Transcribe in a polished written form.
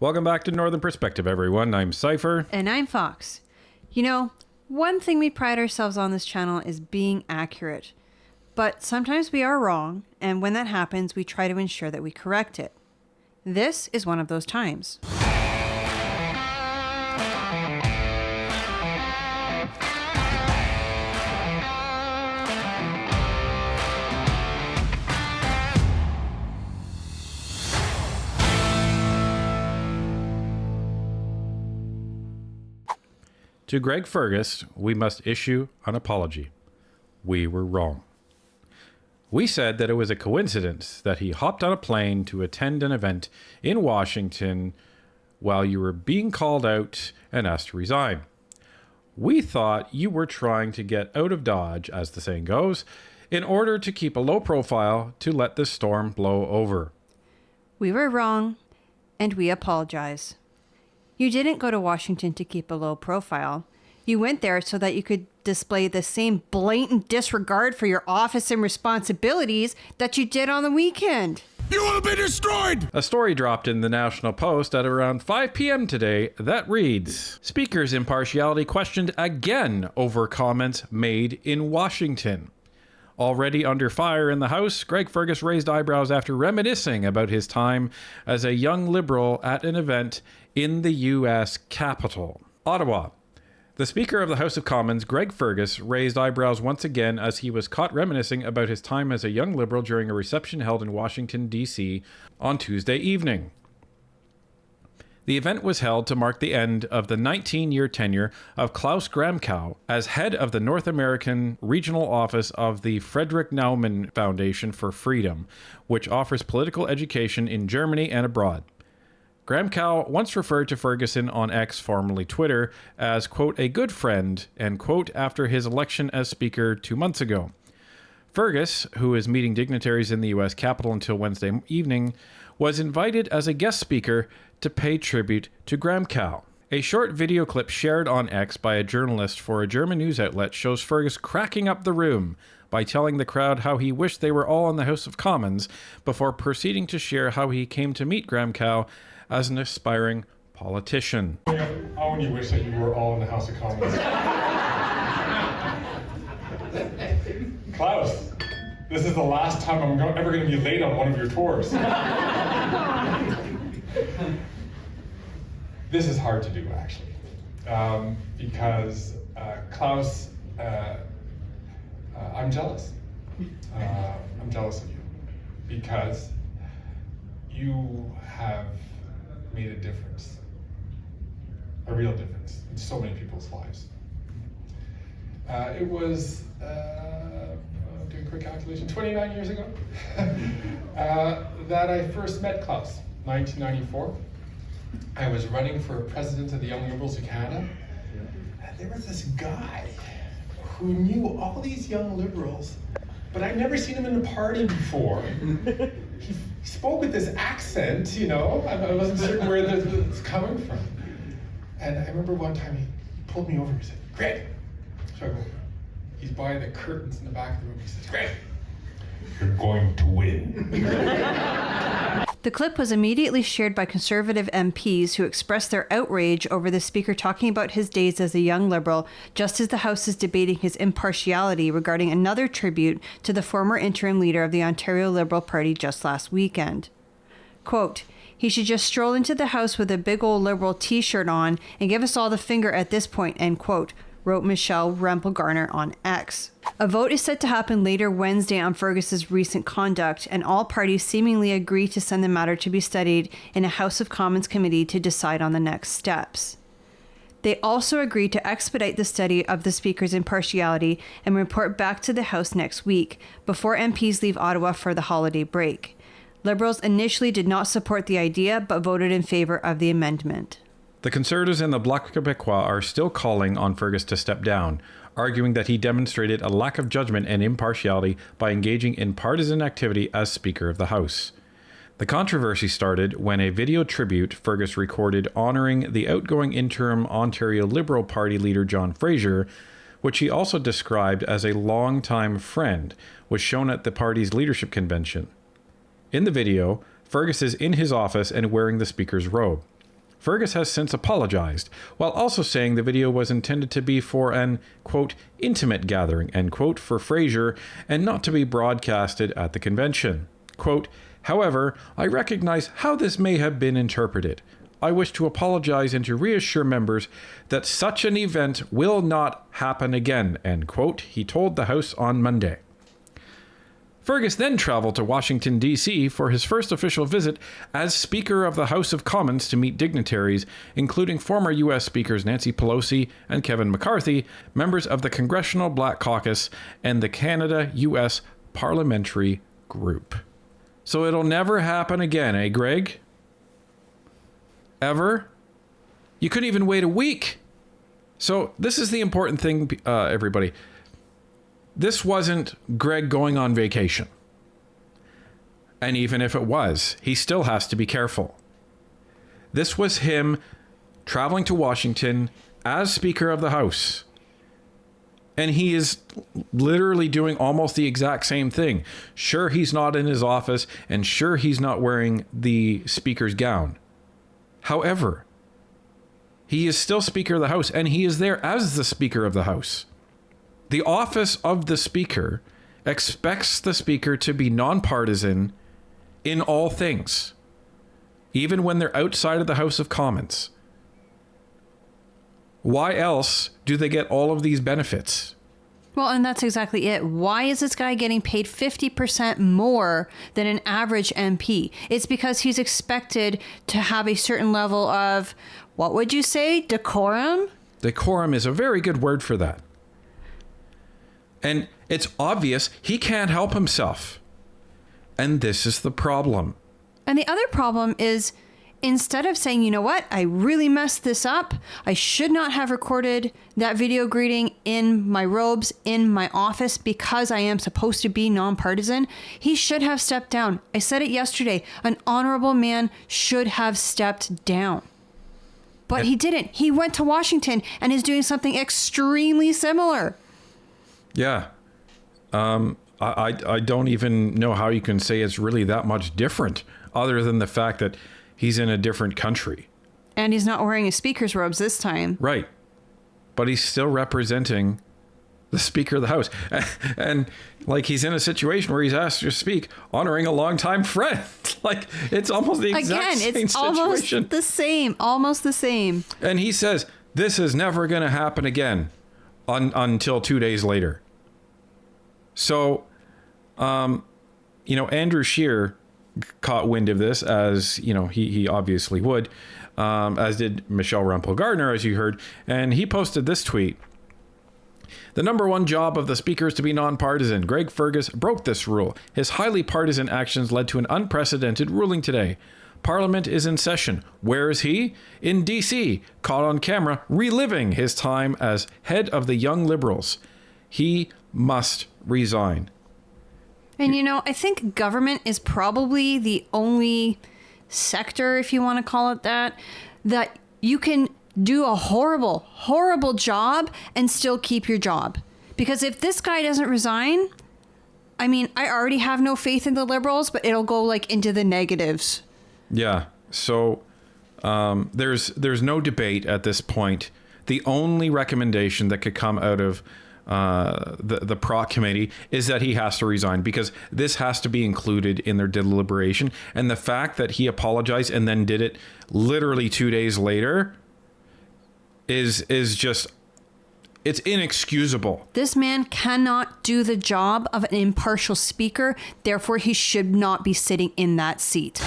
Welcome back to Northern Perspective, everyone. I'm Cypher. And I'm Fox. You know, one thing we pride ourselves on this channel is being accurate. But sometimes we are wrong, and when that happens, we try to ensure that we correct it. This is one of those times. To Greg Fergus, we must issue an apology. We were wrong. We said that it was a coincidence that he hopped on a plane to attend an event in Washington while you were being called out and asked to resign. We thought you were trying to get out of Dodge, as the saying goes, in order to keep a low profile to let the storm blow over. We were wrong, and we apologize. You didn't go to Washington to keep a low profile. You went there so that you could display the same blatant disregard for your office and responsibilities that you did on the weekend. You will be destroyed! A story dropped in the National Post at around 5 p.m. today that reads, Speaker's impartiality questioned again over comments made in Washington. Already under fire in the House, Greg Fergus raised eyebrows after reminiscing about his time as a young Liberal at an event in the U.S. Capitol. Ottawa. The Speaker of the House of Commons, Greg Fergus, raised eyebrows once again as he was caught reminiscing about his time as a young Liberal during a reception held in Washington, D.C. on Tuesday evening. The event was held to mark the end of the 19-year tenure of Klaus Gramkow as head of the North American Regional Office of the Friedrich Naumann Foundation for Freedom, which offers political education in Germany and abroad. Gramkow once referred to Ferguson on X, formerly Twitter, as, quote, a good friend, end quote, after his election as Speaker 2 months ago. Fergus, who is meeting dignitaries in the U.S. Capitol until Wednesday evening, was invited as a guest speaker to pay tribute to Gramkow. A short video clip shared on X by a journalist for a German news outlet shows Fergus cracking up the room by telling the crowd how he wished they were all in the House of Commons before proceeding to share how he came to meet Gramkow as an aspiring politician. How would you wish that you were all in the House of Commons? Klaus, this is the last time I'm ever going to be late on one of your tours. This is hard to do, actually, because Klaus, I'm jealous. I'm jealous of you because you have made a difference, a real difference in so many people's lives. It was, doing a quick calculation, 29 years ago that I first met Klaus, 1994. I was running for president of the Young Liberals of Canada, and there was this guy who knew all these young Liberals, but I'd never seen him in a party before. He spoke with this accent, you know, I wasn't certain where this was coming from. And I remember one time he pulled me over and he said, Greg. So I go, he's by the curtains in the back of the room. He says, Greg, you're going to win. The clip was immediately shared by Conservative MPs who expressed their outrage over the Speaker talking about his days as a young Liberal, just as the House is debating his impartiality regarding another tribute to the former interim leader of the Ontario Liberal Party just last weekend. Quote, he should just stroll into the House with a big old Liberal t-shirt on and give us all the finger at this point, end quote, wrote Michelle Rempel-Garner on X. A vote is set to happen later Wednesday on Fergus's recent conduct, and all parties seemingly agree to send the matter to be studied in a House of Commons committee to decide on the next steps. They also agreed to expedite the study of the Speaker's impartiality and report back to the House next week, before MPs leave Ottawa for the holiday break. Liberals initially did not support the idea, but voted in favor of the amendment. The Conservatives and the Bloc Québécois are still calling on Fergus to step down, arguing that he demonstrated a lack of judgment and impartiality by engaging in partisan activity as Speaker of the House. The controversy started when a video tribute Fergus recorded honouring the outgoing interim Ontario Liberal Party leader John Fraser, which he also described as a longtime friend, was shown at the party's leadership convention. In the video, Fergus is in his office and wearing the Speaker's robe. Fergus has since apologized, while also saying the video was intended to be for an, quote, intimate gathering, end quote, for Fraser and not to be broadcasted at the convention. Quote, however, I recognize how this may have been interpreted. I wish to apologize and to reassure members that such an event will not happen again, end quote, he told the House on Monday. Fergus then traveled to Washington, D.C. for his first official visit as Speaker of the House of Commons to meet dignitaries, including former U.S. Speakers Nancy Pelosi and Kevin McCarthy, members of the Congressional Black Caucus, and the Canada-U.S. Parliamentary Group. So it'll never happen again, eh, Greg? Ever? You couldn't even wait a week. So this is the important thing, everybody. This wasn't Greg going on vacation. And even if it was, he still has to be careful. This was him traveling to Washington as Speaker of the House. And he is literally doing almost the exact same thing. Sure, he's not in his office, and sure, he's not wearing the Speaker's gown. However, he is still Speaker of the House, and he is there as the Speaker of the House. The office of the Speaker expects the Speaker to be nonpartisan in all things, even when they're outside of the House of Commons. Why else do they get all of these benefits? Well, and that's exactly it. Why is this guy getting paid 50% more than an average MP? It's because he's expected to have a certain level of, what would you say, decorum? Decorum is a very good word for that. And it's obvious he can't help himself. And this is the problem. And the other problem is, instead of saying, you know what, I really messed this up. I should not have recorded that video greeting in my robes in my office because I am supposed to be nonpartisan. He should have stepped down. I said it yesterday. An honorable man should have stepped down. But he didn't. He went to Washington and is doing something extremely similar. Yeah. I don't even know how you can say it's really that much different other than the fact that he's in a different country. And he's not wearing his speaker's robes this time. Right. But he's still representing the Speaker of the House. And like he's in a situation where he's asked to speak, honoring a longtime friend. Like it's almost the exact same it's situation. Almost the same. And he says, this is never going to happen again until 2 days later. So, Andrew Scheer caught wind of this, as, he obviously would, as did Michelle Rumpel-Gardner, as you heard. And he posted this tweet. The number one job of the Speaker is to be nonpartisan. Greg Fergus broke this rule. His highly partisan actions led to an unprecedented ruling today. Parliament is in session. Where is he? In D.C., caught on camera, reliving his time as head of the Young Liberals. He must resign. And, I think government is probably the only sector, if you want to call it that you can do a horrible, horrible job and still keep your job. Because if this guy doesn't resign, I already have no faith in the Liberals, but it'll go into the negatives. Yeah. So there's no debate at this point. The only recommendation that could come out of the Proc committee is that he has to resign, because this has to be included in their deliberation. And the fact that he apologized and then did it literally 2 days later is just, it's inexcusable. This man cannot do the job of an impartial speaker. Therefore, he should not be sitting in that seat.